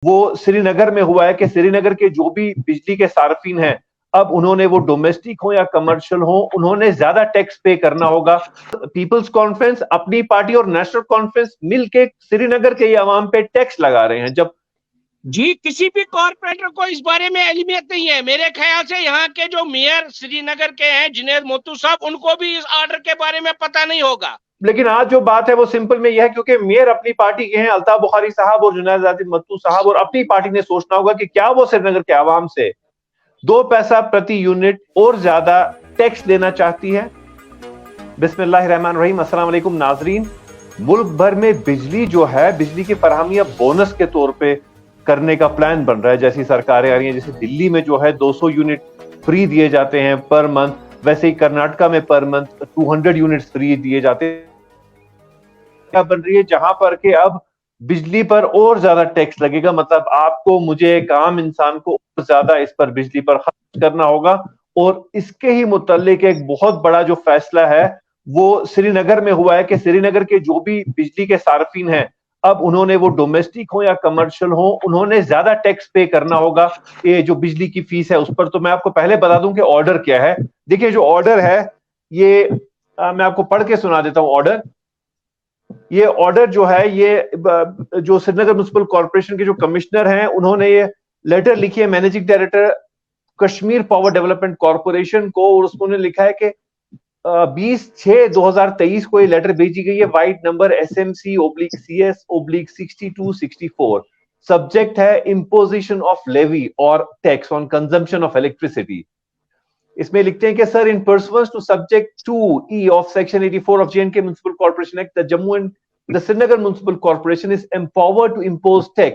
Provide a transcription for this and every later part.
वो श्रीनगर में हुआ है कि श्रीनगर के जो भी बिजली के सार्फिन हैं, अब उन्होंने वो डोमेस्टिक हो या कमर्शियल हो, उन्होंने ज्यादा टैक्स पे करना होगा। पीपल्स कॉन्फ्रेंस, अपनी पार्टी और नेशनल कॉन्फ्रेंस मिलके श्रीनगर के अवाम पे टैक्स लगा रहे हैं। जब जी किसी भी कॉर्पोरेटर को इस बारे में एलिमियत नहीं है। मेरे ख्याल से यहाँ के जो मेयर श्रीनगर के हैं जुनैद मोतू साहब, उनको भी इस ऑर्डर के बारे में पता नहीं होगा। लेकिन आज जो बात है वो सिंपल में यह है, क्योंकि मेयर अपनी पार्टी के हैं, अल्ताफ बुखारी साहब और जुनैद मत्तू साहब, और अपनी पार्टी ने सोचना होगा कि क्या वो श्रीनगर के आवाम से 2 पैसा प्रति यूनिट और ज्यादा टैक्स लेना चाहती है। बिस्मिल्लाहिर्रहमानिर्रहीम, अस्सलाम वालेकुम नाजरीन। मुल्क भर में बिजली जो है, बिजली की फराहमी अब बोनस के तौर पे करने का प्लान बन रहा है। जैसी सरकारें आ रही हैं, जैसे दिल्ली में जो है 200 यूनिट फ्री दिए जाते हैं पर मंथ, वैसे ही कर्नाटका में पर मंथ 200 यूनिट्स फ्री दिए जाते हैं। क्या बन रही है जहां पर के अब बिजली पर और ज्यादा टैक्स लगेगा, मतलब आपको, मुझे, एक आम इंसान को और ज्यादा इस पर बिजली पर खर्च करना होगा। और इसके ही मुताल्लिक एक बहुत बड़ा जो फैसला है वो श्रीनगर में हुआ है कि श्रीनगर के जो भी बिजली के सार्फिन हैं, अब उन्होंने वो डोमेस्टिक हो या कमर्शियल हो, उन्होंने ज्यादा टैक्स पे करना होगा। ये जो बिजली की फीस है उस पर। तो मैं आपको पहले बता दूं कि ऑर्डर क्या है। देखिए जो ऑर्डर है ये मैं आपको पढ़ के सुना देता हूं ऑर्डर। ये ऑर्डर जो है, ये जो श्रीनगर म्युनिसिपल कॉर्पोरेशन के जो कमिश्नर हैं, उन्होंने ये लेटर लिखी है managing director Kashmir power development corporation को, और उसने लिखा है कि 20/6/2023 को ये लेटर भेजी गई है, वाइड नंबर SMC/CS/6264। सब्जेक्ट है इम्पोजिशन ऑफ लेवी और tax on consumption of electricity. इसमें लिखते हैं कि sir, in pursuance to subject 2E of section 84 of J&K municipal corporation act, the Jammu and the Srinagar municipal corporation is empowered to impose tax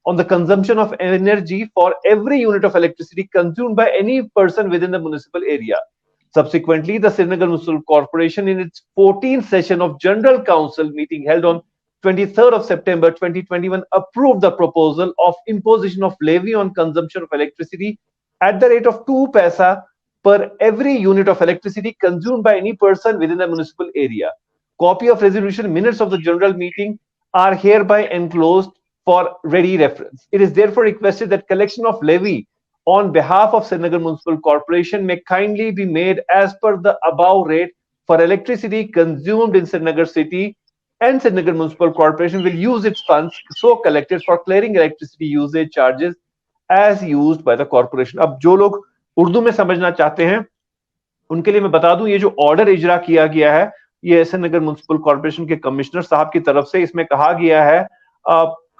on the consumption of energy for every unit of electricity consumed by any person within the municipal area. Subsequently, the Srinagar Municipal Corporation, in its 14th session of General Council meeting held on 23rd of September 2021, approved the proposal of imposition of levy on consumption of electricity at the rate of 2 paisa per every unit of electricity consumed by any person within the municipal area. Copy of resolution minutes of the general meeting are hereby enclosed for ready reference. It is therefore requested that collection of levy on behalf of Srinagar Municipal Corporation may kindly be made as per the above rate for electricity consumed in Srinagar city, and Srinagar Municipal Corporation will use its funds so collected for clearing electricity usage charges as used by the corporation. अब जो लोग उर्दू में समझना चाहते हैं उनके लिए मैं बता दूं, ये जो ऑर्डर इजरा किया गया है ये श्रीनगर म्युनिसिपल कॉर्पोरेशन के कमिश्नर साहब की तरफ से। इसमें कहा गया है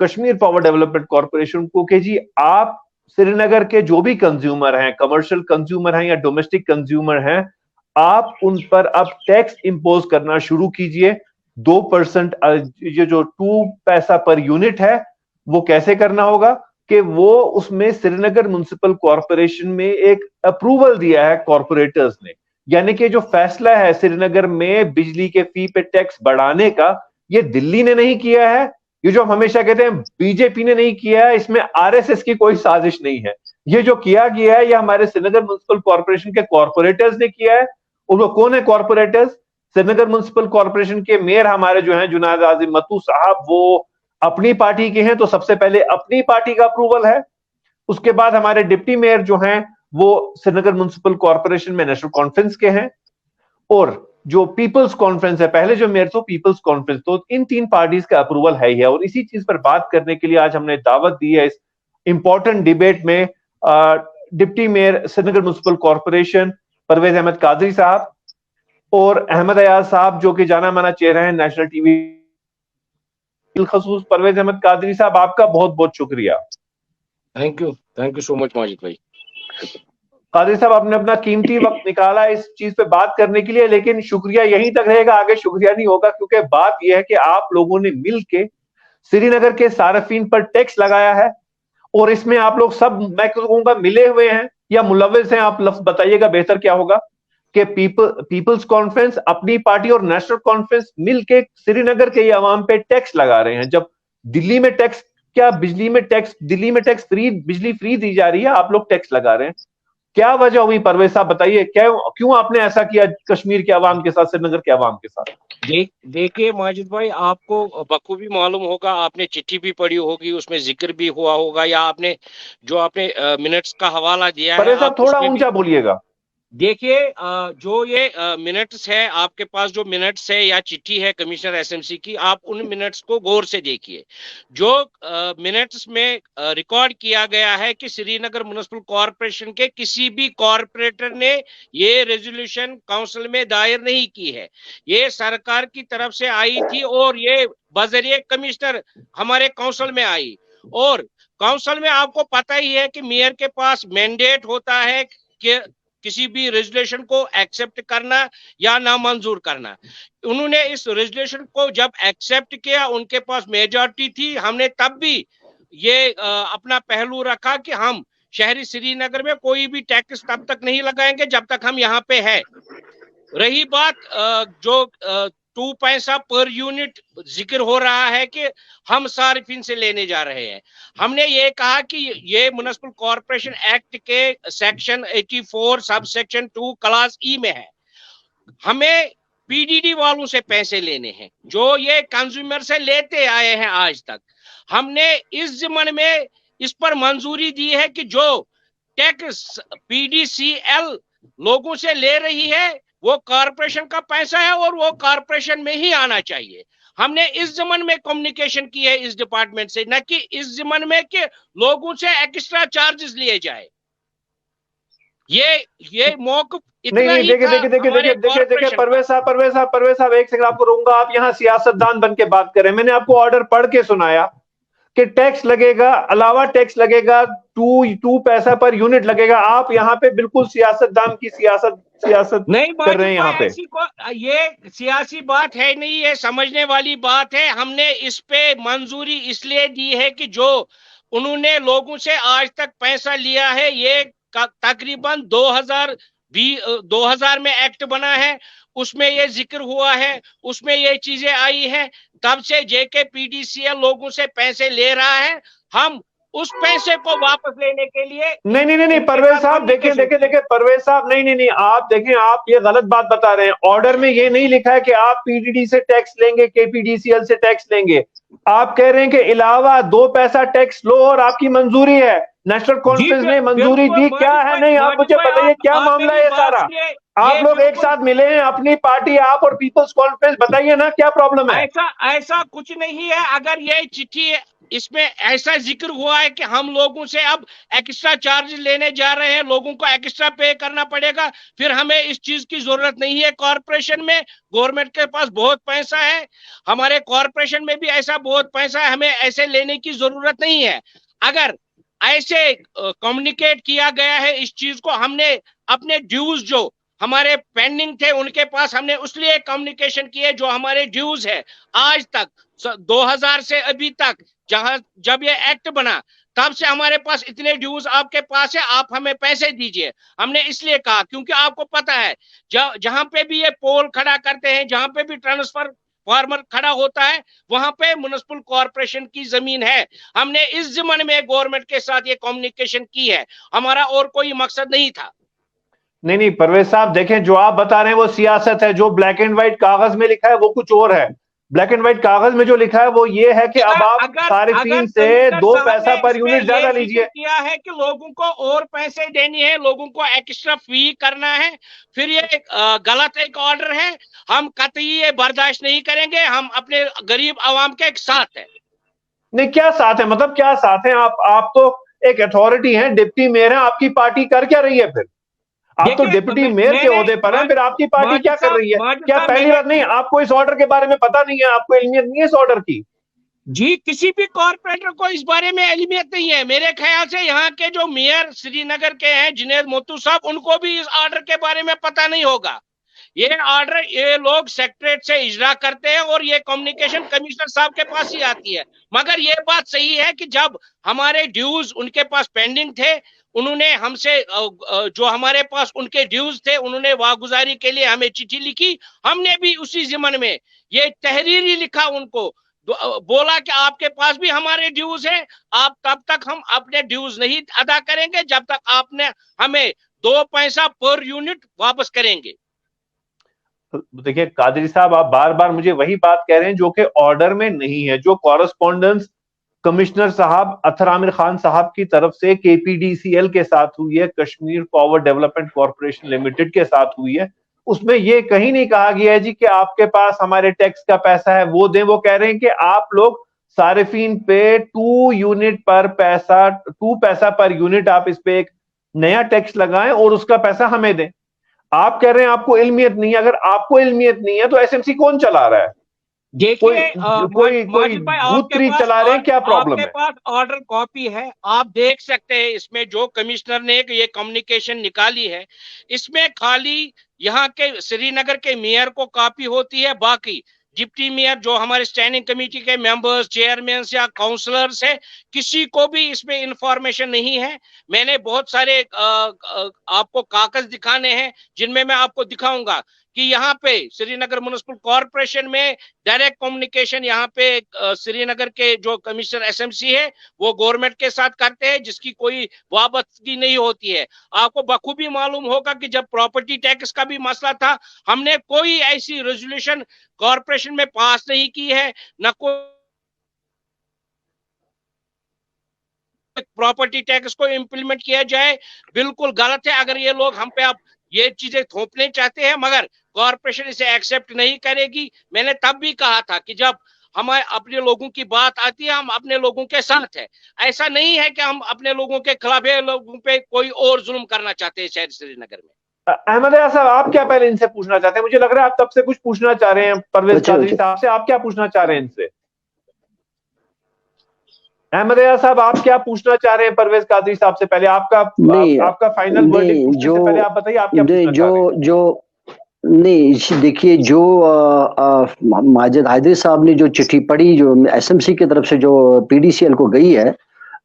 कश्मीर पावर डेवलपमेंट कॉर्पोरेशन को कि जी आप श्रीनगर के जो भी कंज्यूमर हैं, कमर्शियल कंज्यूमर हैं या डोमेस्टिक कंज्यूमर हैं, आप उन पर अब टैक्स इंपोज करना शुरू कीजिए। 2%, ये जो 2 पैसा पर यूनिट है वो कैसे करना होगा कि वो उसमें श्रीनगर म्युनिसिपल कॉर्पोरेशन में एक अप्रूवल दिया है कॉर्पोरेटर्स ने, यानी कि जो फैसला है श्रीनगर में बिजली के फी पे टैक्स बढ़ाने का, ये दिल्ली ने नहीं किया है। ये जो हम हमेशा कहते हैं बीजेपी ने नहीं किया है, इसमें आरएसएस की कोई साजिश नहीं है। ये जो किया गया है ये हमारे श्रीनगर म्युनिसिपल कॉर्पोरेशन के कॉर्पोरेटर्स ने किया है। और वो कौन है कॉर्पोरेटर्स? श्रीनगर म्युनिसिपल कॉर्पोरेशन के मेयर हमारे जो हैं जुनैद मत्तू साहब, वो अपनी पार्टी के हैं, तो सबसे पहले अपनी पार्टी का अप्रूवल है। उसके बाद हमारे डिप्टी मेयर जो हैं वो श्रीनगर म्युनिसिपल कॉर्पोरेशन में नेशनल कॉन्फ्रेंस के हैं, और जो पीपल्स कॉन्फ्रेंस है, पहले जो मेयर थे पीपल्स कॉन्फ्रेंस, तो इन 3 पार्टीज का अप्रूवल है ही है। और इसी चीज पर बात करने के लिए आज हमने दावत दी है इस इंपॉर्टेंट डिबेट में deputy mayor Srinagar municipal corporation Parvez Ahmad Qadri साहब और अहमद अयाज साहब, जो कि जाना माना चेहरा है नेशनल टीवी। बिलखसूस परवेज अहमद कादरी साहब, आपका बहुत बहुत शुक्रिया। Thank you so much Majid भाई। कादरी साहब, आपने अपना कीमती वक्त निकाला इस चीज पे बात करने के लिए, लेकिन शुक्रिया यहीं तक रहेगा, आगे शुक्रिया नहीं होगा, क्योंकि बात यह है कि आप लोगों ने मिलके श्रीनगर के सार्फिन पर टैक्स लगाया है, और इसमें आप लोग सब, मैं कहूंगा, मिले हुए हैं या मुलव्विस हैं। आप लफ्ज बताइएगा, बेहतर क्या होगा कि पीपल्स कॉन्फ्रेंस, अपनी पार्टी और नेशनल कॉन्फ्रेंस मिलके श्रीनगर के अवाम पे टैक्स लगा रहे हैं। जब दिल्ली में टैक्स, क्या बिजली में टैक्स, दिल्ली में टैक्स फ्री, बिजली फ्री दी जा रही है, आप लोग टैक्स लगा रहे हैं। क्या वजह हुई परवेज साहब, बताइए क्यों आपने ऐसा किया कश्मीर के अवाम के साथ, श्रीनगर के अवाम के साथ? देखिए माजिद भाई, आपको बखूबी मालूम होगा, आपने चिट्ठी भी पढ़ी होगी, उसमें जिक्र भी हुआ होगा, या आपने जो आपने मिनट्स का हवाला दिया है, परवेज आप साहब थोड़ा उसमें भी ऊंचा बोलिएगा। देखिए। जो ये मिनट्स है, आपके पास जो मिनट्स है या चिट्ठी है कमिश्नर एसएमसी की, आप उन मिनट्स को गौर से देखिए। जो मिनट्स में रिकॉर्ड किया गया है कि श्रीनगर म्युनिसिपल कॉरपोरेशन के किसी भी कॉरपोरेटर ने ये रेजोल्यूशन काउंसिल में दायर नहीं की है। ये सरकार की तरफ से आई थी और ये बजरिए कमिश्नर हमारे काउंसिल में आई। और काउंसिल में आपको पता ही है कि मेयर के पास मैंडेट होता है कि किसी भी रेजोल्यूशन को एक्सेप्ट करना या ना मंजूर करना। उन्होंने इस रेजोल्यूशन को जब एक्सेप्ट किया, उनके पास मेजॉरिटी थी, हमने तब भी ये अपना पहलू रखा कि हम शहरी श्रीनगर में कोई भी टैक्स तब तक नहीं लगाएंगे जब तक हम यहाँ पे है। रही बात जो 2 पैसा पर यूनिट जिक्र हो रहा है कि हम सार्फिन से लेने जा रहे हैं, हमने ये कहा कि ये म्युनिसिपल कॉरपोरेशन एक्ट के सेक्शन 84 सब सेक्शन 2 क्लास ई में है। हमें पीडीडी वालों से पैसे लेने हैं जो ये कंज्यूमर से लेते आए हैं आज तक। हमने इस ज़मन में इस पर मंजूरी दी है कि जो टैक्स पीडीसीएल लोगों से ले रही है वो कॉरपोरेशन का पैसा है और वो कॉरपोरेशन में ही आना चाहिए। हमने इस ज़मन में कम्युनिकेशन की है इस डिपार्टमेंट से, न कि इस ज़मन में कि लोगों से एक्स्ट्रा चार्जेस लिए जाए। ये मौक़िफ़ इतना नहीं ही देखिए था देखिए देखिए हमारे देखिए देखिए कॉरपोरेशन परवेज साहब एक सेकंड आपको रहूंगा। आप यहाँ सियासतदान बन के बात करें, मैंने आपको ऑर्डर पढ़ के सुनाया कि टैक्स लगेगा, अलावा टैक्स लगेगा, 2 पैसा पर यूनिट लगेगा। आप यहाँ पे बिल्कुल सियासतदान की सियासत नहीं कर रहे हैं यहाँ पे। ऐसी ये सियासी बात है नहीं, ये समझने वाली बात है। हमने इस पे मंजूरी इसलिए दी है कि जो उन्होंने लोगों से आज तक पैसा लिया है, ये तकरीबन 2000 में एक्ट बना है, उसमें ये जिक्र हुआ है, उसमें ये चीजें आई है। तब से जेके पीडीसीएल लोगों से पैसे ले रहा है, हम उस पैसे को वापस लेने के लिए नहीं परवेज साहब देखिए परवेज साहब, नहीं आप देखें, आप ये गलत बात बता रहे हैं। ऑर्डर में ये नहीं लिखा है कि आप पीडीडी से टैक्स लेंगे, केपीडीसीएल से टैक्स लेंगे। आप कह रहे हैं कि अलावा 2 पैसा टैक्स लो और आपकी मंजूरी है। नेशनल कॉन्फ्रेंस ने मंजूरी दी, क्या है? नहीं, आप मुझे बताइए क्या मामला है सारा। आप लोग एक साथ मिले हैं, अपनी पार्टी, आप और पीपल्स कॉन्फ्रेंस, बताइए ना क्या प्रॉब्लम है? ऐसा कुछ नहीं है। अगर ये चिट्ठी इसमें ऐसा जिक्र हुआ है कि हम लोगों से अब एक्स्ट्रा चार्ज लेने जा रहे हैं, लोगों को एक्स्ट्रा पे करना पड़ेगा, फिर हमें इस चीज की जरूरत नहीं है। कॉरपोरेशन में गवर्नमेंट के पास बहुत पैसा है, हमारे कॉरपोरेशन में भी ऐसा बहुत पैसा है, हमें ऐसे लेने की जरूरत नहीं है। अगर ऐसे कम्युनिकेट किया गया है इस चीज को, हमने अपने ड्यूज जो हमारे पेंडिंग थे उनके पास हमने उसलिए कम्युनिकेशन किए, जो हमारे ड्यूज है आज तक 2000 से अभी तक, जब ये एक्ट बना तब से हमारे पास इतने ड्यूज आपके पास है, आप हमें पैसे दीजिए। हमने इसलिए कहा क्योंकि आपको पता है जहां पे भी ये पोल खड़ा करते हैं, जहां पे भी ट्रांसफर फार्मर खड़ा होता है, वहां पे म्युनिसिपल कॉरपोरेशन की जमीन है। हमने इस ज़मन में गवर्नमेंट के साथ ये कम्युनिकेशन की है, हमारा और कोई मकसद नहीं था। नहीं परवेज साहब देखें, जो आप बता रहे हैं वो सियासत है, जो ब्लैक एंड व्हाइट कागज में लिखा है वो कुछ और है। ब्लैक एंड व्हाइट कागज में जो लिखा है वो ये है कि अब आप सार्फिन से 2 पैसा पर यूनिट ज्यादा लीजिए। किया है कि लोगों को और पैसे देनी है, लोगों को एक्स्ट्रा फी करना है, फिर ये गलत एक ऑर्डर है। हम कतई ये बर्दाश्त नहीं करेंगे, हम अपने गरीब आवाम के एक साथ है। नहीं, क्या साथ है, मतलब क्या साथ है? आप तो एक अथॉरिटी हैं, डिप्टी मेयर हैं, आपकी पार्टी कर क्या रही है फिर? आप तो डिप्टी मेयर के ओहदे पर हैं, फिर आपकी पार्टी क्या कर रही है? क्या पहली बार नहीं, आपको इस ऑर्डर के बारे में पता नहीं है, आपको इल्मियत नहीं है इस ऑर्डर की? जी, किसी भी कॉर्पोरेटर को इस बारे में इल्मियत नहीं है। मेरे ख्याल से यहाँ के जो मेयर श्रीनगर के हैं जुनैद मोतू साहब, उनको भी इस ऑर्डर के बारे में पता नहीं होगा। ये ऑर्डर ये लोग सेक्रेटरीट से इजरा करते हैं और ये कम्युनिकेशन कमिश्नर साहब के पास ही आती है। मगर ये बात सही है कि जब हमारे ड्यूज उनके पास पेंडिंग थे, उन्होंने हमसे जो हमारे पास उनके ड्यूज थे, उन्होंने वागुजारी के लिए हमें चिट्ठी लिखी। हमने भी उसी ज़मन में ये तहरीरी लिखा, उनको बोला कि आपके पास भी हमारे ड्यूज हैं, आप तब तक हम अपने ड्यूज नहीं अदा करेंगे जब तक आपने हमें 2 पैसा पर यूनिट वापस करेंगे। देखिए कादरी साहब, आप बार बार मुझे वही बात कह रहे हैं जो कि ऑर्डर में नहीं है, जो कॉरेस्पॉन्डेंस कमिश्नर साहब अतर आमिर खान साहब की तरफ से केपीडीसीएल के साथ हुई है, Kashmir power development corporation limited के साथ हुई है, उसमें यह कहीं नहीं कहा गया है जी कि आपके पास हमारे टैक्स का पैसा है वो दें। वो कह रहे हैं कि आप लोग सारिफीन पे 2 पैसा पर यूनिट आप इस पे एक नया टैक्स लगाएं और उसका पैसा हमें दें। आप कह रहे हैं आपको इल्मियत नहीं है। अगर आपको इल्मियत नहीं है तो एसएमसी कौन चला रहा है? कोई देखिए कोई कोई माजिद भाई, भूतरी चला रहे हैं, क्या प्रॉब्लम आपके है? पास ऑर्डर कॉपी है, आप देख सकते हैं। इसमें जो कमिश्नर ने ये कम्युनिकेशन निकाली है, इसमें खाली यहाँ के श्रीनगर के मेयर को कॉपी होती है, बाकी डिप्टी मेयर जो हमारे स्टैंडिंग कमेटी के मेंबर्स, चेयरमैन या काउंसलर्स है, किसी को भी इसमें इंफॉर्मेशन नहीं है। मैंने बहुत सारे आपको कागज दिखाने हैं जिनमें मैं आपको दिखाऊंगा कि यहाँ पे श्रीनगर म्युनिसिपल कॉर्पोरेशन में डायरेक्ट कम्युनिकेशन यहाँ पे श्रीनगर के जो कमिश्नर एसएमसी है वो गवर्नमेंट के साथ करते हैं, जिसकी कोई वाबस्तगी नहीं होती है। आपको बखूबी मालूम होगा कि जब प्रॉपर्टी टैक्स का भी मसला था, हमने कोई ऐसी रेजोल्यूशन कॉर्पोरेशन में पास नहीं की है, न कोई प्रॉपर्टी टैक्स को इंप्लीमेंट किया जाए। बिल्कुल गलत है अगर ये लोग हम पे अब ये चीजें थोपने चाहते हैं, मगर कॉर्पोरेशन इसे एक्सेप्ट नहीं करेगी। मैंने तब भी कहा था कि जब हमारे अपने लोगों की बात आती है, हम अपने लोगों के साथ है। ऐसा नहीं है कि हम अपने लोगों के खिलाफ लोगों पे कोई और जुल्म करना चाहते हैं शहर श्रीनगर में। अहमद यार साहब, आप क्या पहले इनसे पूछना चाहते हैं? मुझे लग रहा है आप तब से कुछ पूछना चाह रहे हैं परवेज कादरी साहब से। आप क्या पूछना चाह रहे हैं इनसे? अहमद यार साहब, आप क्या पूछना चाह रहे हैं परवेज कादरी साहब से? पहले आपका फाइनल वर्डिक्ट पूछने से पहले आप बताइए आप क्या पूछना चाह रहे हैं? नहीं, देखिए, जो माजिद हैदरी साहब ने जो चिट्ठी पढ़ी जो एसएमसी की तरफ से जो पीडीसीएल को गई है,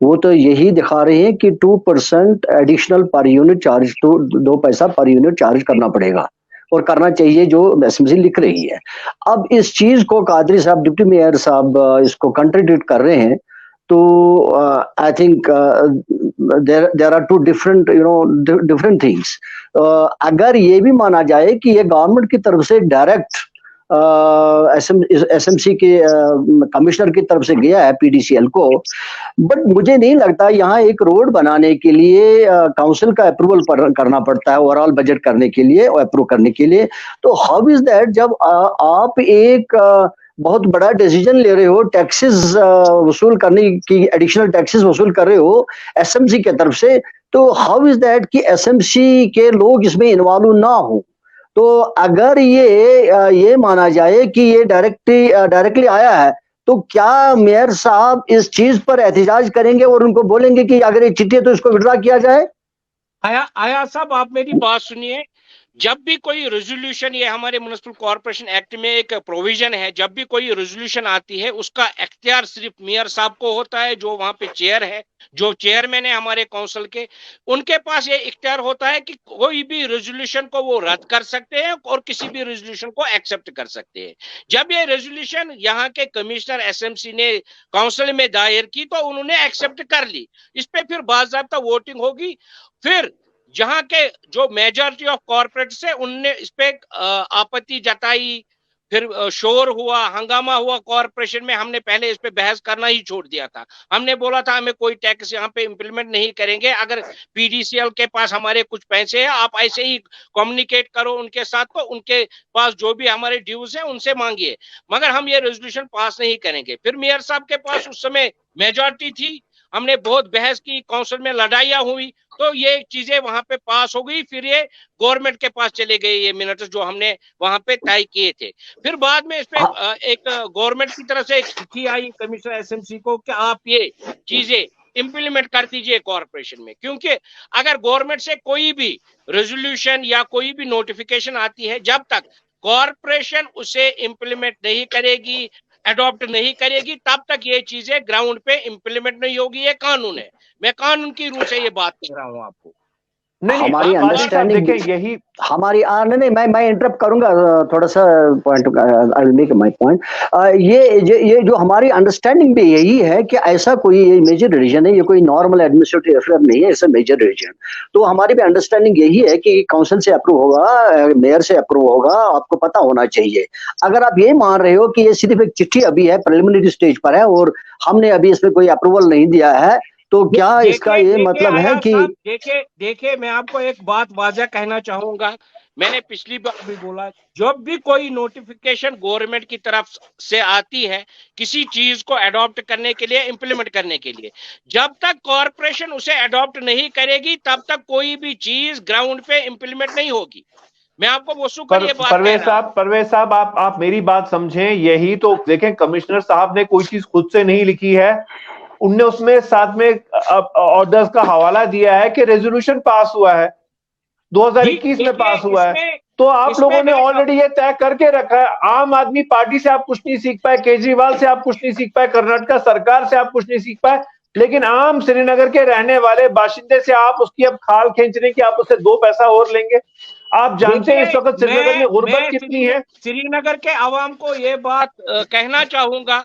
वो तो यही दिखा रहे हैं कि 2% एडिशनल पर यूनिट चार्ज, 2 पैसा पर यूनिट चार्ज करना पड़ेगा और करना चाहिए, जो एसएमसी लिख रही है। अब इस चीज को कादरी साहब, डिप्टी मेयर साहब इसको कंट्राडिक्ट कर रहे हैं। तो I think there are two different different things. अगर ये भी माना जाए कि ये गवर्नमेंट की तरफ से डायरेक्ट एसएमसी के कमिश्नर की तरफ से गया है पीडीसीएल को, बट मुझे नहीं लगता यहाँ एक रोड बनाने के लिए काउंसिल का अप्रूवल करना पड़ता है, ओवरऑल बजट करने के लिए और अप्रूव करने के लिए। तो हाउ इज दैट, जब आप एक बहुत बड़ा डिसीजन ले रहे हो, टैक्सेस वसूल करने की, एडिशनल टैक्सेस वसूल कर रहे हो एसएमसी के तरफ से, तो हाउ इज दैट कि एसएमसी के लोग इसमें इन्वॉल्व ना हो? तो अगर ये माना जाए कि ये डायरेक्टली आया है, तो क्या मेयर साहब इस चीज पर एहतजाज करेंगे और उनको बोलेंगे कि अगर ये चिट्ठी है तो इसको विड्रॉ किया जाए? आया साहब, आप मेरी बात सुनिए। जब भी कोई रेजोल्यूशन, ये हमारे म्युनिसिपल कॉर्पोरेशन एक्ट में एक प्रोविजन है, जब भी कोई रेजोल्यूशन आती है उसका इख्तियार सिर्फ मेयर साहब को होता है, जो वहां पे चेयर है, जो चेयरमैन है हमारे काउंसिल के, उनके पास ये इख्तियार होता है कि कोई भी रेजोल्यूशन को वो रद्द कर सकते हैं और किसी भी रेजोल्यूशन को एक्सेप्ट कर सकते हैं। जब ये रेजोल्यूशन यहाँ के कमिश्नर एसएमसी ने काउंसिल में दायर की तो उन्होंने एक्सेप्ट कर ली। इस पे फिर बाकायदा वोटिंग होगी। फिर जहां के जो मेजॉरिटी ऑफ कॉर्पोरेट्स है उनने इस पे आपत्ति जताई, फिर शोर हुआ, हंगामा हुआ कॉर्पोरेशन में। हमने पहले इस पे बहस करना ही छोड़ दिया था। हमने बोला था हमें कोई टैक्स यहाँ पे इंप्लीमेंट नहीं करेंगे, अगर पीडीसीएल के पास हमारे कुछ पैसे हैं, आप ऐसे ही कम्युनिकेट करो उनके साथ, तो उनके पास जो भी हमारे ड्यूज है उनसे मांगिए, मगर हम ये रेजोल्यूशन पास नहीं करेंगे। फिर मेयर साहब के पास उस समय मेजॉरिटी थी, हमने बहुत बहस की, काउंसिल में लड़ाइयां हुई, तो ये चीजें वहां पे पास हो गई। फिर ये गवर्नमेंट के पास चले गए ये मिनट्स जो हमने वहां पे तय किए थे। फिर बाद में इस पे एक गवर्नमेंट की तरफ से एक चिट्ठी आई कमिश्नर एसएमसी को कि आप ये चीजें इंप्लीमेंट कर दीजिए कॉर्पोरेशन में, क्योंकि अगर गवर्नमेंट से कोई भी रेजोल्यूशन या कोई भी नोटिफिकेशन आती है, जब तक कॉर्पोरेशन उसे इंप्लीमेंट नहीं करेगी, अडॉप्ट नहीं करेगी, तब तक ये चीजें ग्राउंड पे इंप्लीमेंट नहीं होगी। ये कानून है, मैं कानून की रूह से ये बात कर रहा हूं आपको। हमारी अंडरस्टैंडिंग देखें यही हमारी नहीं मैं इंटरप्ट करूंगा थोड़ा सा point, I make my point. ये जो हमारी अंडरस्टैंडिंग भी यही है कि ऐसा कोई ये मेजर डिसीजन है, ये कोई नॉर्मल एडमिनिस्ट्रेटिव अफेयर नहीं है, ऐसा मेजर डिसीजन। तो हमारी भी अंडरस्टैंडिंग यही है कि काउंसिल से अप्रूव होगा, मेयर से अप्रूव होगा, आपको पता होना चाहिए। अगर आप ये मान रहे हो कि ये सिर्फ एक चिट्ठी अभी है, प्रिलिमिनरी स्टेज पर है और हमने अभी इसमें कोई अप्रूवल नहीं दिया है, तो क्या इसका ये मतलब है कि देखिए मैं आपको एक बात वाज़ह कहना चाहूंगा, मैंने पिछली बार भी बोला, जब भी कोई नोटिफिकेशन गवर्नमेंट की तरफ से आती है किसी चीज को अडॉप्ट करने के लिए, इंप्लीमेंट करने के लिए, जब तक कॉरपोरेशन उसे अडॉप्ट नहीं करेगी तब तक कोई भी चीज ग्राउंड पे इंप्लीमेंट नहीं होगी। मैं आपको वो परवेज साहब आप मेरी बात समझें, यही तो देखें, कमिश्नर साहब ने कोई चीज खुद से नहीं लिखी है, उनने उसमें साथ में ऑर्डर्स का हवाला दिया है कि रेजोल्यूशन पास हुआ है 2021 में पास हुआ है। तो आप लोगों ने ऑलरेडी ये तय करके रखा है। आम आदमी पार्टी से आप कुछ नहीं सीख पाए, केजरीवाल से आप कुछ नहीं सीख पाए, कर्नाटक सरकार से आप कुछ नहीं सीख पाए, लेकिन आम श्रीनगर के रहने वाले बाशिंदे से आप उसकी अब खाल खींच रहे हैं कि आप उससे 2 पैसा और लेंगे। आप जानते हैं इस वक्त श्रीनगर में गुर्बत कितनी है। श्रीनगर के आवाम को ये बात कहना चाहूंगा,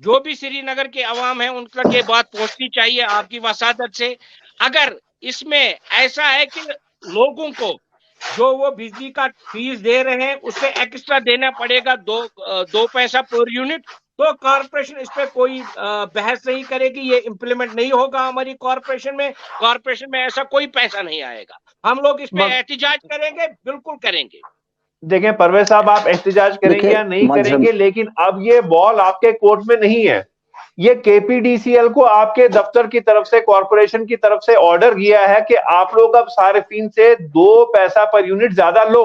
जो भी श्रीनगर के अवाम है उन तक ये बात पहुंचनी चाहिए आपकी वसादत से। अगर इसमें ऐसा है कि लोगों को जो वो बिजली का फीस दे रहे हैं उससे एक्स्ट्रा देना पड़ेगा 2 पैसा पर यूनिट, तो कॉर्पोरेशन इस पे कोई बहस नहीं करेगी, ये इम्प्लीमेंट नहीं होगा हमारी कॉर्पोरेशन में। कॉर्पोरेशन में ऐसा कोई पैसा नहीं आएगा। हम लोग इस पे एहतिजाज करेंगे, बिल्कुल करेंगे। देखें परवेज साहब, आप एहतिजाज करेंगे या नहीं करेंगे, लेकिन अब ये बॉल आपके कोर्ट में नहीं है। ये केपीडीसीएल को आपके दफ्तर की तरफ से, कॉर्पोरेशन की तरफ से ऑर्डर किया है कि आप लोग अब सार्फिन से 2 पैसा पर यूनिट ज्यादा लो।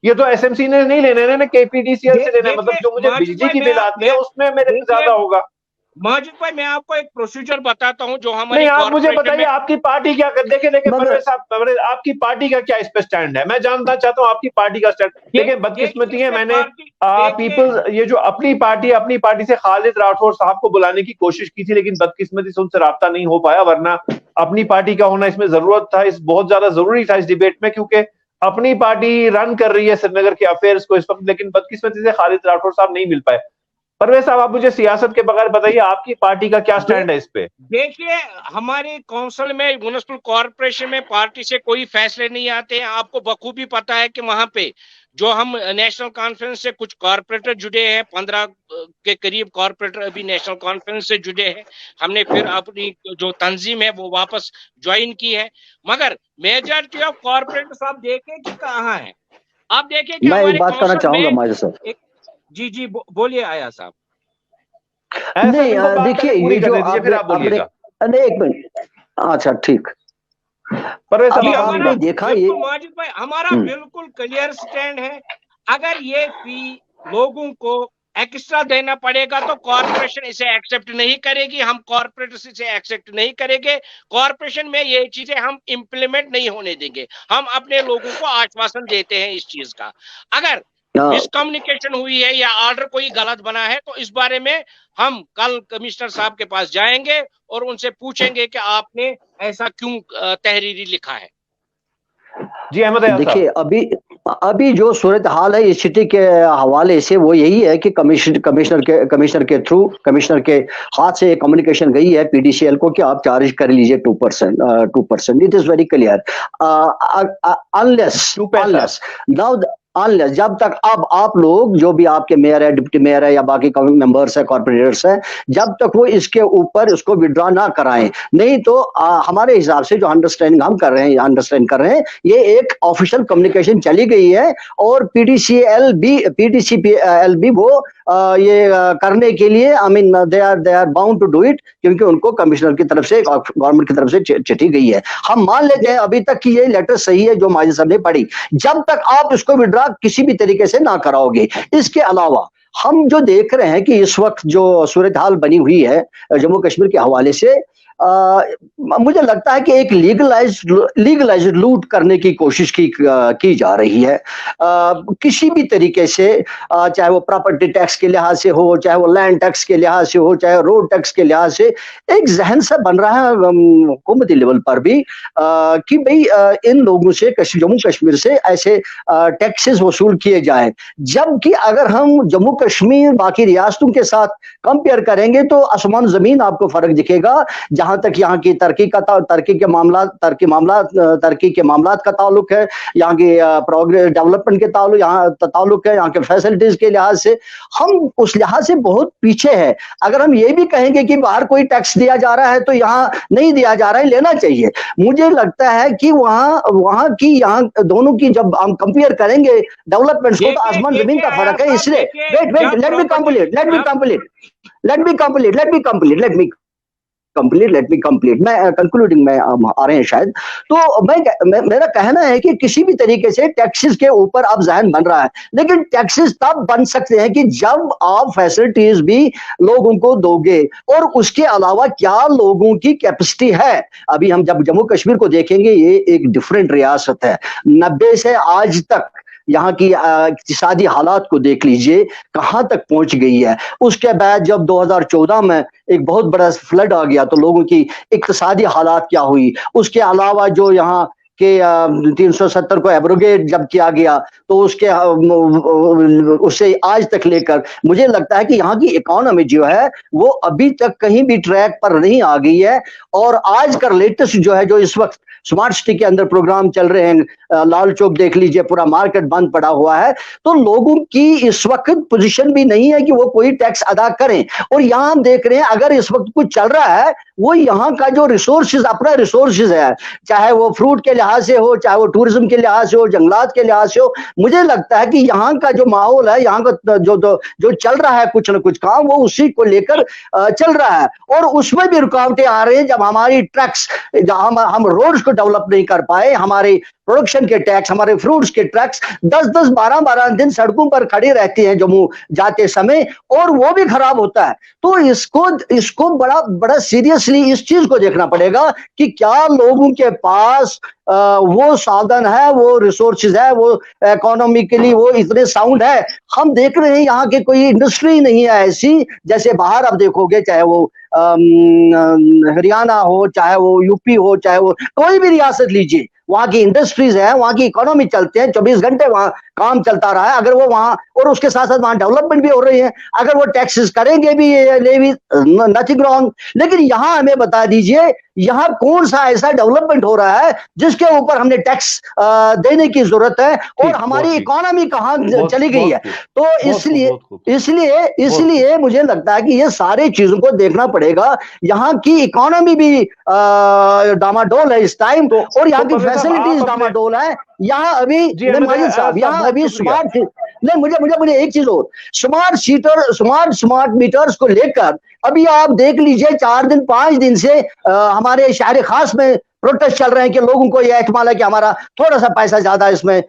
ये तो एसएमसी ने नहीं लेना है, केपीडीसीएल से लेना है। मतलब जो मुझे बिजली की बिल आती है उसमें मेरे से ज्यादा होगा। माजिद भाई, मैं आपको एक प्रोसीजर बताता हूं जो हमारी, नहीं आप मुझे बताइए आपकी पार्टी क्या कर, देखे परवेज साहब, आपकी पार्टी का क्या इस पे स्टैंड है, मैं जानना चाहता हूं आपकी पार्टी का स्टैंड। देखिए बदकिस्मती है, मैंने पीपल्स, ये जो अपनी पार्टी से खालिद राठौर साहब को बुलाने की कोशिश की थी, लेकिन बदकिस्मती से उनसे राब्ता नहीं हो पाया, वरना अपनी पार्टी का होना इसमें जरूरत था, इस बहुत ज्यादा जरूरी था इस डिबेट में, क्योंकि अपनी पार्टी रन कर रही है श्रीनगर के अफेयर्स को इस वक्त, लेकिन बदकिस्मती से खालिद राठौर साहब नहीं मिल पाए। परवेज साहब, आप मुझे सियासत के बगैर बताइए आपकी पार्टी का क्या स्टैंड है इस पे। देखिए, हमारे काउंसिल में, म्युनिसिपल कॉर्पोरेशन में पार्टी से कोई फैसले नहीं आते हैं। आपको बखूबी पता है कि वहां पे जो हम नेशनल कॉन्फ्रेंस से कुछ कॉर्पोरेटर जुड़े हैं, 15 के करीब कॉर्पोरेटर अभी नेशनल कॉन्फ्रेंस से जुड़े हैं। हमने फिर अपनी जो तंजीम है वो वापस ज्वाइन की है, मगर मेजॉरिटी ऑफ कॉर्पोरेटर्स आप देखें कि कहाँ है। आप देखिए कि मैं एक बात करना चाहूंगा माजिद साहब। जी बोलिए आया साहब। नहीं देखिए, ये जो नहीं, एक मिनट, अच्छा ठीक, आपने देखा ये माजिद भाई, हमारा बिल्कुल क्लियर स्टैंड है। अगर ये फी लोगों को एक्स्ट्रा देना पड़ेगा तो कॉर्पोरेशन इसे एक्सेप्ट नहीं करेगी, हम कॉर्पोरेटर्स इसे एक्सेप्ट नहीं करेंगे। कॉर्पोरेशन में ये चीजें हम इंप्लीमेंट नहीं होने देंगे। हम अपने लोगों को आश्वासन देते हैं इस चीज का। अगर मिसकम्युनिकेशन हुई है या ऑर्डर कोई गलत बना है तो इस बारे में हम कल कमिश्नर साहब के पास जाएंगे और उनसे पूछेंगे कि आपने ऐसा क्यों तहरीरी लिखा है। जी अहमद, देखिए अभी जो सूरत हाल है इस चिट्ठी के हवाले से वो यही है कि कमिश्नर के थ्रू, कमिश्नर के हाथ से कम्युनिकेशन गई है पीडीसीएल को कि आप चार्ज कर लीजिए 2%। It is very clear, unless now जब तक अब आप लोग जो भी आपके मेयर है, डिप्टी मेयर है या बाकी मेंबर्स है, कॉर्पोरेटर्स है, जब तक वो इसके ऊपर उसको विड्रॉ ना कराएं, नहीं तो हमारे हिसाब से जो अंडरस्टैंड कर रहे हैं ये एक ऑफिशियल कम्युनिकेशन चली गई है और पीडीसीएल भी वो ये करने के लिए, I mean they are bound to do it, क्योंकि उनको कमिश्नर की तरफ से, गवर्नमेंट की तरफ से चिट्ठी गई है। हम मान लेते हैं अभी तक कि ये लेटर सही है जो माजिद साहब ने पढ़ी, जब तक आप इसको विड्रॉ किसी भी तरीके से ना कराओगे। इसके अलावा हम जो देख रहे हैं कि इस वक्त जो सूरत हाल बनी हुई है जम्मू कश्मीर के हवाले से, मुझे लगता है कि एक लीगलाइज लूट करने की कोशिश की जा रही है किसी भी तरीके से, चाहे वो प्रॉपर्टी टैक्स के लिहाज से हो, चाहे वो लैंड टैक्स के लिहाज से हो, चाहे रोड टैक्स के लिहाज से। एक जहन सा बन रहा है हुकूमती लेवल पर भी कि भाई इन लोगों से जम्मू कश्मीर से ऐसे टैक्सेस वसूल किए जाए, जबकि अगर हम जम्मू कश्मीर बाकी रियासतों के साथ कंपेयर करेंगे तो आसमान जमीन आपको फर्क दिखेगा। जहां तक यहाँ की तरक्की के मामलात का ताल्लुक है, यहाँ की प्रोग्रेस डेवलपमेंट के ताल्लुक है, यहाँ के फैसिलिटीज के लिहाज से हम उस लिहाज से बहुत पीछे है। अगर हम ये भी कहेंगे कि बाहर कोई टैक्स दिया जा रहा है तो यहाँ नहीं दिया जा रहा है, लेना चाहिए। मुझे लगता है कि वहां की यहाँ दोनों की जब हम कंपेयर करेंगे डेवलपमेंट्स को, तो आसमान जमीन का फर्क है। इसलिए वेट लेट मी कंप्लीट मैं कंक्लूडिंग में आ रहे हैं शायद। तो मेरा कहना है कि किसी भी तरीके से टैक्सेस के ऊपर अब जहन बन रहा है, लेकिन टैक्सेस तब बन सकते हैं कि जब आप फैसिलिटीज भी लोगों को दोगे, और उसके अलावा क्या लोगों की कैपेसिटी है। अभी हम जब जम्मू कश्मीर को देखेंगे, ये एक डिफरेंट रियासत है। 90 से आज तक यहाँ की इक्तिसादी हालात को देख लीजिए कहां तक पहुंच गई है। उसके बाद जब 2014 में एक बहुत बड़ा फ्लड आ गया तो लोगों की इक्तिसादी हालात क्या हुई। उसके अलावा जो यहाँ के 370 को एब्रोगेट जब किया गया तो उससे आज तक लेकर मुझे लगता है कि यहाँ की इकोनॉमी जो है वो अभी तक कहीं भी ट्रैक पर नहीं आ गई है। और आज का लेटेस्ट जो है, जो इस वक्त स्मार्ट सिटी के अंदर प्रोग्राम चल रहे हैं, लाल चौक देख लीजिए, पूरा मार्केट बंद पड़ा हुआ है। तो लोगों की इस वक्त पोजीशन भी नहीं है कि वो कोई टैक्स अदा करें। और यहाँ हम देख रहे हैं अगर इस वक्त कुछ चल रहा है, वो यहाँ का जो रिसोर्सेज, अपना रिसोर्सेज है, चाहे वो फ्रूट के लिहाज से हो, चाहे वो टूरिज्म के लिहाज से हो, जंगलात के लिहाज से हो, मुझे लगता है कि यहाँ का जो माहौल है, यहाँ का जो चल रहा है कुछ न कुछ काम, वो उसी को लेकर चल रहा है। और उसमें भी रुकावटें आ रही हैं जब हमारी टैक्स, हम रोड्स को डेवलप नहीं कर पाए, हमारे प्रोडक्शन के टैक्स, हमारे फ्रूट्स के टैक्स 10-10, 12-12 दिन सड़कों पर खड़ी रहती हैं जम्मू जाते समय, और वो भी खराब होता है। तो इसको बड़ा सीरियसली इस चीज को देखना पड़ेगा कि क्या लोगों के पास वो साधन है, वो रिसोर्सेज है, वो इकोनॉमिकली वो इतने साउंड है। हम देख रहे हैं यहाँ के कोई इंडस्ट्री नहीं है ऐसी, जैसे बाहर आप देखोगे, चाहे वो हरियाणा हो, चाहे वो यूपी हो, चाहे वो कोई भी रियासत लीजिए, वहां की इंडस्ट्रीज है, वहां की इकोनॉमी चलते हैं, 24 घंटे वहां काम चलता रहा है। अगर वो वहां, और उसके साथ साथ वहां डेवलपमेंट भी हो रही है, अगर वो टैक्सेस करेंगे भी नथिंग रॉन्ग। लेकिन यहाँ हमें बता दीजिए, यहाँ कौन सा ऐसा डेवलपमेंट हो रहा है जिसके ऊपर हमने टैक्स देने की जरूरत है, और हमारी इकोनॉमी कहाँ चली गई है। तो इसलिए मुझे लगता है कि ये सारे चीजों को देखना पड़ेगा। यहाँ की इकोनॉमी भी डामाडोल है इस टाइम, और यहाँ की फैसिलिटीज डामाडोल है। यहाँ अभी साहब, यहाँ अभी स्मार्ट नहीं, मुझे एक चीज और, स्मार्ट मीटर्स को लेकर अभी आप देख लीजिए 4-5 दिन से हमारे शहर खास में प्रोटेस्ट चल रहे हैं कि लोगों को यह एहतमाल है कि हमारा थोड़ा सा पैसा ज्यादा इसमें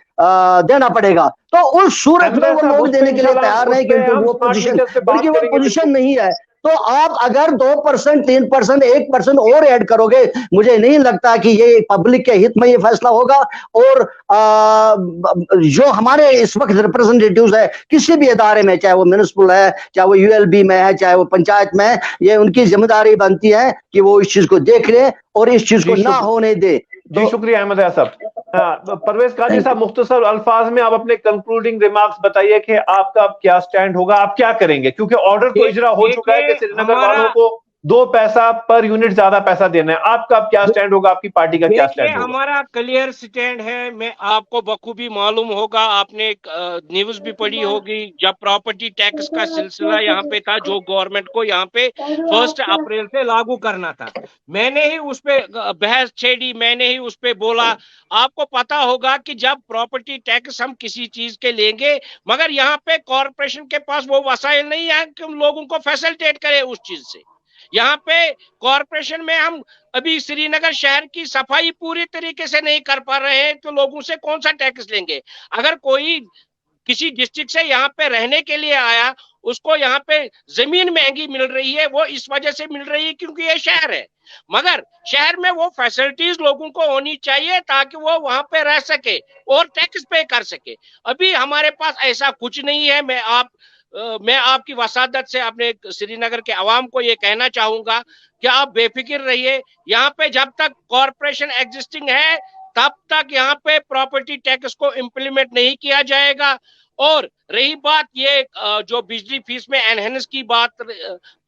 देना पड़ेगा। तो उस सूरत में वो लोग देने के लिए तैयार नहीं, क्योंकि वो पोजीशन नहीं है। तो आप अगर 2%, 3%, 1% और ऐड करोगे, मुझे नहीं लगता कि ये पब्लिक के हित में ये फैसला होगा। और जो हमारे इस वक्त रिप्रेजेंटेटिव्स है किसी भी इदारे में, चाहे वो म्युनिसिपल है, चाहे वो यूएलबी में है, चाहे वो पंचायत में है, ये उनकी जिम्मेदारी बनती है कि वो इस चीज को देख ले और इस चीज को ना होने दे। जी शुक्रिया अहमद साहब। परवेज काजी साहब, मुख्तसर अल्फाज में आप अपने कंक्लूडिंग रिमार्क्स बताइए कि आपका अब क्या स्टैंड होगा, आप क्या करेंगे, क्योंकि ऑर्डर तो इजरा हो चुका है कि श्रीनगर वालों को 2 पैसा पर यूनिट ज्यादा पैसा देना है। आपका अब क्या स्टैंड होगा, आपकी पार्टी का क्या स्टैंड होगा? हमारा क्लियर स्टैंड है। मैं आपको बखूबी मालूम होगा, आपने न्यूज भी पढ़ी होगी, जब प्रॉपर्टी टैक्स का सिलसिला यहाँ पे था, जो गवर्नमेंट को यहाँ पे 1 अप्रैल से लागू करना था, मैंने ही उस पे बहस छेड़ी, मैंने ही उस पे बोला। आपको पता होगा कि जब प्रॉपर्टी टैक्स हम किसी चीज के लेंगे, मगर यहाँ पे कॉर्पोरेशन के पास वो वसाइल नहीं है कि हम लोगों को फैसिलिटेट करे उस चीज से। यहाँ पे कॉर्पोरेशन में हम अभी श्रीनगर शहर की सफाई पूरी तरीके से नहीं कर पा रहे हैं, तो लोगों से कौन सा टैक्स लेंगे? अगर कोई किसी डिस्ट्रिक्ट से यहाँ पे रहने के लिए आया, उसको यहाँ पे जमीन महंगी मिल रही है, वो इस वजह से मिल रही है क्योंकि ये शहर है। मगर शहर में वो फैसिलिटीज लोगों को होनी चाहिए ताकि वो वहां पे रह सके और टैक्स पे कर सके। अभी हमारे पास ऐसा कुछ नहीं है। मैं आपकी वसादत से अपने श्रीनगर के अवाम को ये कहना चाहूंगा कि आप बेफिक्र रहिए। यहाँ पे जब तक कॉरपोरेशन एग्जिस्टिंग है तब तक यहाँ पे प्रॉपर्टी टैक्स को इम्प्लीमेंट नहीं किया जाएगा। और रही बात ये जो बिजली फीस में एनहेंस की बात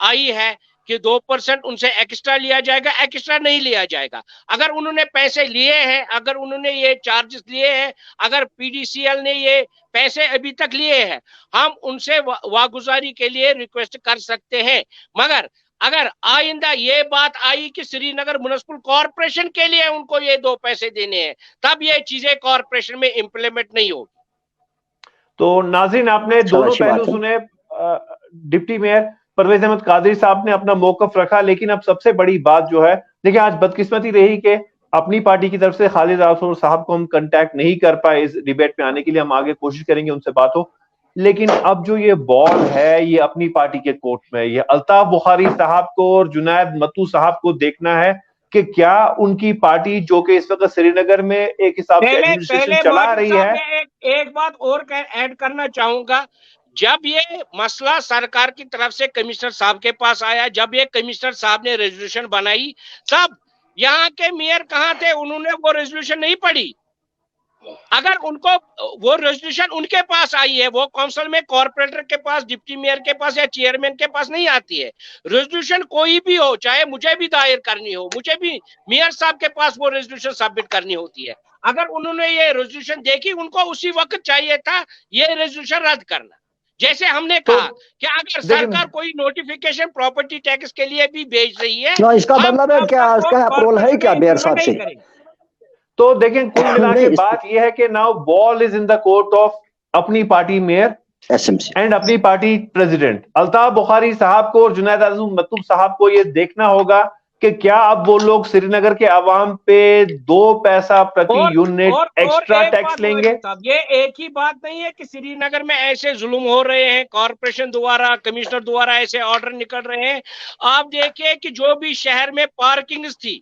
आई है कि 2% उनसे एक्स्ट्रा लिया जाएगा, एक्स्ट्रा नहीं लिया जाएगा। अगर उन्होंने पैसे लिए हैं, अगर उन्होंने ये चार्जेस लिए हैं, अगर पीडीसीएल ने ये पैसे अभी तक लिए हैं, हम उनसे वागुजारी के लिए रिक्वेस्ट कर सकते हैं। मगर अगर आइंदा ये बात आई कि श्रीनगर म्युनिसिपल कॉर्पोरेशन के लिए उनको ये 2 पैसे देने हैं, तब ये चीजें कॉर्पोरेशन में इंप्लीमेंट नहीं होगी। तो नाज़रीन, आपने दोनों पहलू सुने। डिप्टी मेयर परवेज अहमद कादरी साहब ने अपना मौकफ रखा, लेकिन अब सबसे बड़ी बात जो है, देखिए आज बदकिस्मती रही कि अपनी पार्टी की तरफ से खालिद रासौर साहब को हम कांटेक्ट नहीं कर पाए इस डिबेट में आने के लिए। हम आगे कोशिश करेंगे उनसे बात हो, लेकिन अब जो ये बॉल है ये अपनी पार्टी के कोर्ट में। ये अल्ताफ बुखारी साहब को और जुनैद मत्तू साहब को देखना है कि क्या उनकी पार्टी जो कि इस वक्त श्रीनगर में एक हिसाब से एडमिनिस्ट्रेशन चला रही है। एक बात और ऐड करना चाहूंगा, जब ये मसला सरकार की तरफ से कमिश्नर साहब के पास आया, जब ये कमिश्नर साहब ने रेजोल्यूशन बनाई, तब यहाँ के मेयर कहाँ थे? उन्होंने वो रेजोल्यूशन नहीं पढ़ी। अगर उनको वो रेजोल्यूशन उनके पास आई है, वो काउंसिल में कॉर्पोरेटर के पास, डिप्टी मेयर के पास या चेयरमैन के पास नहीं आती है। रेजोल्यूशन कोई भी हो, चाहे मुझे भी दायर करनी हो, मुझे भी मेयर साहब के पास वो रेजोल्यूशन सबमिट करनी होती है। अगर उन्होंने ये रेजोल्यूशन देखी, उनको उसी वक्त चाहिए था ये रेजोल्यूशन रद्द करना। जैसे हमने कहा कि अगर सरकार कोई नोटिफिकेशन प्रॉपर्टी टैक्स के लिए भी भेज रही है, इसका मतलब है क्या, इसका अप्रूवल है क्या मेयर साहब से? तो देखें, कुल मिला के बात यह है कि now ball is in the court of अपनी पार्टी मेयर एसएमसी एंड अपनी पार्टी प्रेसिडेंट अल्ताफ बुखारी साहब को और जुनैद मत्तूब साहब को ये देखना होगा कि क्या अब वो लोग श्रीनगर के अवाम पे 2 पैसा प्रति यूनिट एक्स्ट्रा टैक्स लेंगे। ये एक ही बात नहीं है कि श्रीनगर में ऐसे जुल्म हो रहे हैं, कॉर्पोरेशन द्वारा, कमिश्नर द्वारा ऐसे ऑर्डर निकल रहे हैं। आप देखिए कि जो भी शहर में पार्किंग थी,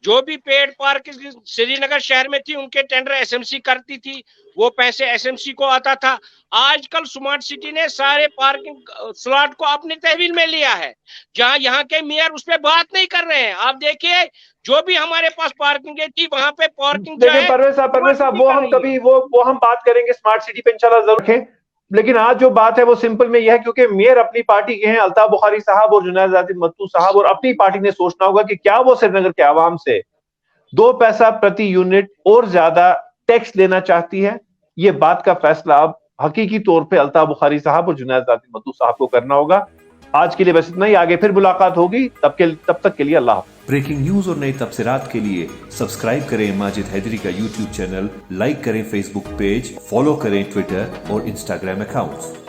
जो भी पेड पार्किंग श्रीनगर शहर में थी, उनके टेंडर एसएमसी करती थी, वो पैसे एसएमसी को आता था। आजकल स्मार्ट सिटी ने सारे पार्किंग स्लॉट को अपनी तहवील में लिया है, जहां यहाँ के मेयर उस पर बात नहीं कर रहे हैं। आप देखिए, जो भी हमारे पास पार्किंग थी वहां पे पार्किंग, देखिए परवेज साहब वो हम कभी वो हम बात करेंगे स्मार्ट सिटी पे इंशाल्लाह जरूर रखें। लेकिन आज जो बात है वो सिंपल में यह है, क्योंकि मेयर अपनी पार्टी के हैं, अल्ताफ बुखारी साहब और जुनैद मत्तू साहब, और अपनी पार्टी ने सोचना होगा कि क्या वो श्रीनगर के आवाम से 2 पैसा प्रति यूनिट और ज्यादा टैक्स लेना चाहती है। ये बात का फैसला अब हकीकी तौर पे अल्ताफ बुखारी साहब और जुनैद मत्तू साहब को करना होगा। आज के लिए बस इतना ही, आगे फिर मुलाकात होगी। तब तक के लिए अल्लाह। ब्रेकिंग न्यूज और नई तफसीरात के लिए सब्सक्राइब करें माजिद हैदरी का यूट्यूब चैनल, लाइक करें फेसबुक पेज, फॉलो करें ट्विटर और इंस्टाग्राम अकाउंट्स।